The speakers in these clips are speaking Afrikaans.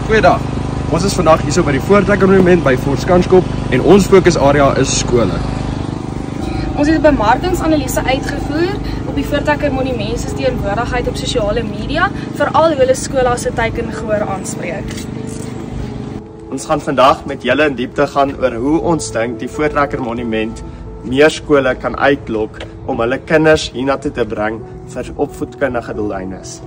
Goeiedag. Ons is vandag hier so by die Voortrekker Monument by Fort Skanskop en ons fokusarea is skole. Ons het 'n bemarkingsanalise uitgevoer op die Voortrekker Monument se teenwoordigheid op sosiale media, veral hoe hulle skole se teiken gehoor aanspreek. Ons gaan vandag met julle in diepte gaan oor hoe ons dink die Voortrekker Monument meer skole kan uitlok om hulle kinders hiernatoe te bring vir opvoedkundige doeleindes.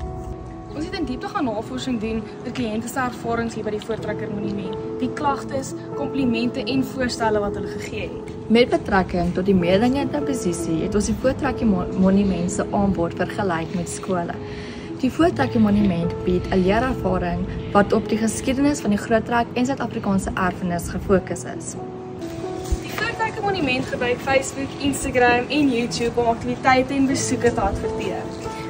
Ons het in diepte gaan navorsing doen oor kliënte se ervarings hier by die Voortrekker Monument, die klagtes, komplimente en voorstelle wat hulle gegee het. Met betrekking tot die mededingende posisie het ons die Voortrekker Monument se aanbod vergelyk met skole. Die Voortrekker Monument bied 'n leerervaring wat op die geskiedenis van die Groottrek en Suid-Afrikaanse erfenis gefokus is. Die Voortrekker Monument gebruik Facebook, Instagram en YouTube om aktiwiteite en besoeke te adverteer.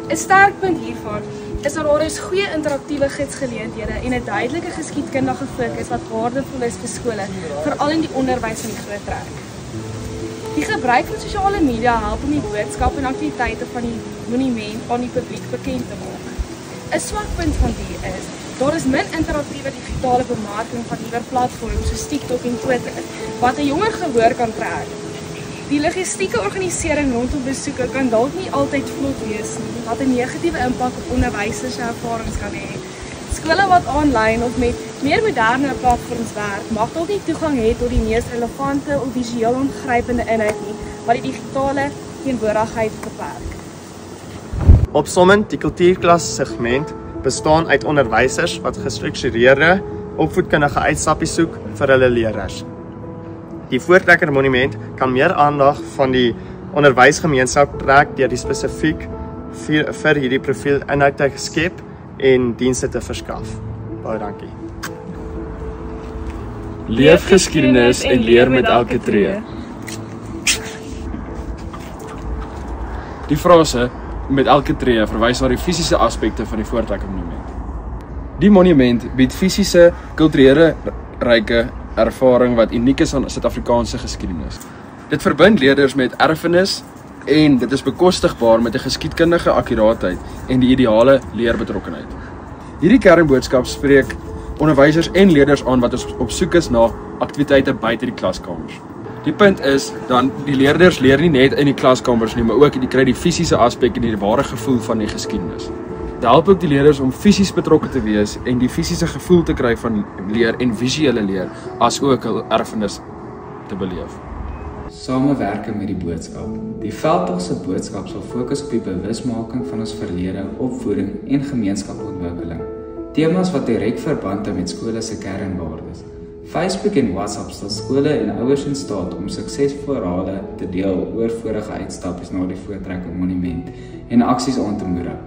'n Sterk punt hiervan is dat daar is goeie interaktiewe gidsgeleenthede en 'n duidelike geskiedkundige fokus wat waardevol is vir skole, veral in die onderwys van die Groottrek. Die gebruik van sosiale media help om die boodskap en aktiwiteite van die monument aan die publiek bekend te maak. 'n Swak punt van die is, daar is min interaktiewe digitale bemarking van nuwe platforms soos TikTok en Twitter, wat 'n jonger gehoor kan trek. Die logistieke organisering rondom besoeke kan dalk nie altyd vlot wees nie, wat 'n negatiewe impak op onderwysers se ervarings kan hê. Skole wat aanlyn of met meer moderne platforms werk, mag dalk nie toegang hê tot die mees relevante of visueel aangrypende inhoud nie, wat die digitale teenwoordigheid beperk. Opsommend, die kultuurklas segment bestaan uit onderwysers wat gestruktureerde opvoedkundige uitstappies soek vir hulle leerders. Die Voortrekker Monument kan meer aandag van die onderwysgemeenskap trek deur die spesifiek vir hierdie profiel inhoud te skep en dienste te verskaf. Baie dankie. Leef geskiedenis en leer met elke tree. Die frase met elke tree verwys na die fisiese aspekte van die Voortrekker Monument. Die monument bied fisiese, kulturele ryke ervaring wat uniek is aan Suid-Afrikaanse geskiedenis. Dit verbind leerders met erfenis en dit is bekostigbaar met 'n geskiedkundige akkuraatheid en die ideale leerbetrokkenheid. Hierdie kernboodskap spreek onderwysers en leerders aan wat op soek is na aktiwiteite buite die klaskamers. Die punt is dan die leerders leer nie net in die klaskamers nie, maar ook die kry die fisiese aspek en die ware gevoel van die geskiedenis. Dit help ook die leerders om fisies betrokke te wees en die fisiese gevoel te kry van leer en visuele leer, as ook hul erfenis te beleef. Samewerking met die boodskap. Die veldtog se boodskap sal fokus op die bewusmaking van ons verlede, opvoeding en gemeenskapontwikkeling. Temas wat direk verband hou met skole se kernwaardes. Facebook en WhatsApp stel skole en ouers in staat om suksesverhale te deel oor vorige uitstappies na die Voortrekker Monument en aksies aan te moedig,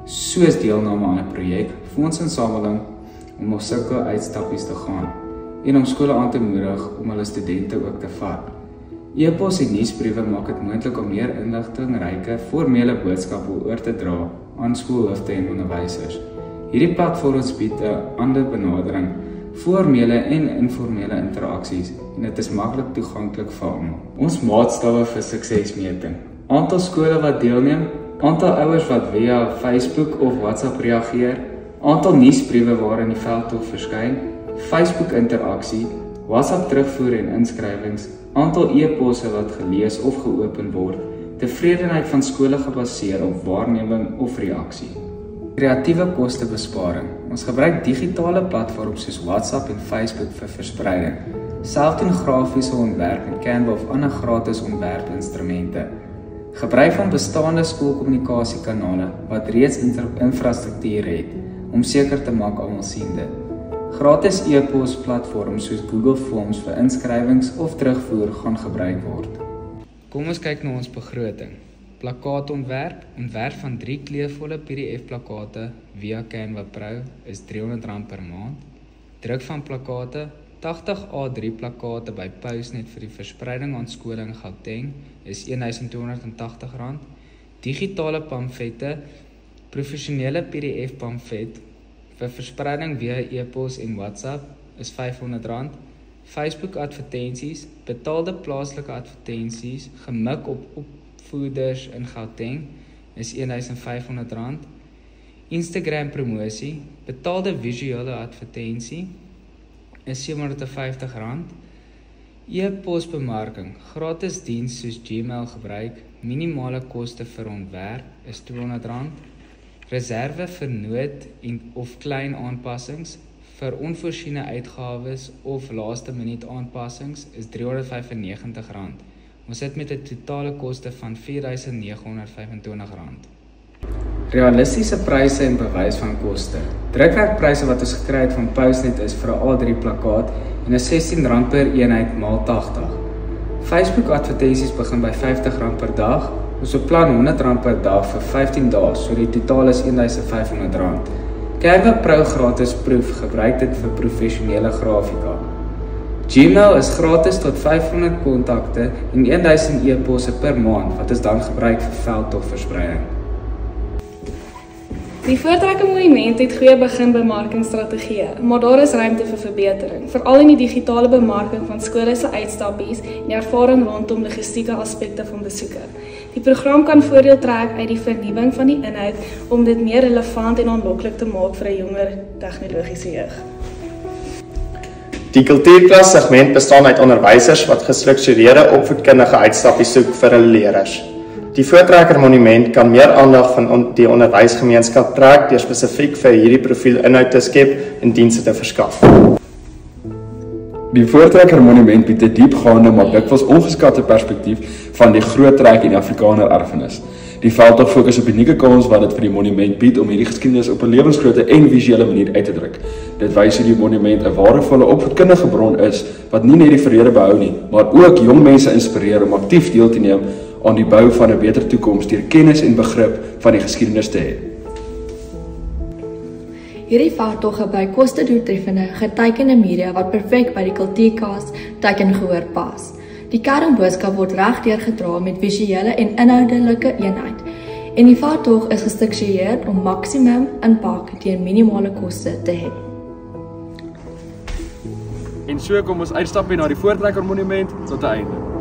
soos deelname aan 'n projek, fondsinsameling om op sulke uitstappies te gaan en om skole aan te moedig om hulle studente ook te vat. E-pos en nuusbriewe maak dit moontlik om meer inligtingryke formele boodskappe oor te dra aan skoolhoofde en onderwysers. Hierdie platforms bied 'n ander benadering, formele en informele interaksies en dit is maklik toeganklik vir almal. Ons maatstawwe vir suksesmeting: aantal skole wat deelneem, aantal ouers wat via Facebook of WhatsApp reageer, aantal nuusbriewe waarin die veldtog verskyn, Facebook interaksie, WhatsApp terugvoer en inskrywings, aantal e-posse wat gelees of geopen word, tevredenheid van skole gebaseer op waarneming of reaksie. Kreatiewe kostebesparing. Ons gebruik digitale platforms soos WhatsApp en Facebook vir verspreiding. Selfdoen grafiese ontwerp en Canva of ander gratis ontwerpinstrumente. Gebruik van bestaande skoolkommunikasiekanale wat reeds infrastruktuur het om seker te maak almal sien dit. Gratis e-pos platforms soos Google Forms vir inskrywings of terugvoer gaan gebruik word. Kom ons kyk na ons begroting. Plakkaatontwerp, ontwerp van 3 kleurvolle PDF-plakkate via Canva Pro is R300 per maand. Druk van plakkate, 80 A3 plakkate by Postnet vir die verspreiding aan skole in Gauteng is R1280. Digitale pamflette, professionele PDF-pamflet vir verspreiding via e-pos en WhatsApp is R500. Facebook advertensies, betaalde plaaslike advertensies, gemik op opvoeders in Gauteng is R1500. Instagram promosie, betaalde visuele advertensie is R750, e-posbemarking, gratis diens soos Gmail gebruik, minimale koste vir ontwerp is R200, reserve vir nood of klein aanpassings, vir onvoorsiene uitgawes of laaste minuut aanpassings is R395. Ons sit met 'n totale koste van R4.925. Realistiese pryse en bewys van koste. Drukwerkpryse wat ons gekry het van Postnet is vir 'n A3 plakkaat en is R16 per eenheid maal 80. Facebook advertensies begin by R50 per dag. Ons beplan R100 per dag vir 15 dae, so die totaal is R1.500. Canva Pro gratis proef, gebruik dit vir professionele grafika. Gmail is gratis tot 500 kontakte en 1000 e-posse per maand wat is dan gebruik vir veldtogverspreiding. Die Voortrekker Monument het goeie beginbemarkingsstrategieë, maar daar is ruimte vir verbetering, veral in die digitale bemarking van skole se uitstappies en die ervaring rondom logistieke aspekte van besoeke. Die program kan voordeel trek uit die vernuwing van die inhoud om dit meer relevant en aanloklik te maak vir 'n jonger tegnologiese jeug. Die kultuurklas segment bestaan uit onderwysers wat gestruktureerde opvoedkundige uitstappies soek vir hulle leerders. Die Voortrekker Monument kan meer aandag van die onderwysgemeenskap trek deur spesifiek vir hierdie profiel inhoud te skep en dienste te verskaf. Die Voortrekker Monument bied 'n diepgaande maar dikwels ongeskatte perspektief van die groot trek en Afrikaner erfenis. Die veldtog fokus op unieke kans wat dit vir die monument bied om hierdie geskiedenis op 'n lewensgrootte en visuele manier uit te druk. Dit wys hoe die monument 'n waardevolle opvoedkundige bron is wat nie net die verlede behou nie, maar ook jong mense inspireer om aktief deel te neem aan die bou van 'n beter toekoms deur kennis en begrip van die geskiedenis te hê. Hierdie veldtog gebruik koste-doeltreffende, getekende media wat perfek by die kultuurklas tekengehoor pas. Die kernboodskap word regdeur gedra met visuele en inhoudelike eenheid. En die veldtog is gestruktureer om maksimum impak teen minimale koste te hê. En so kom ons uitstapie na die Voortrekker Monument tot 'n einde.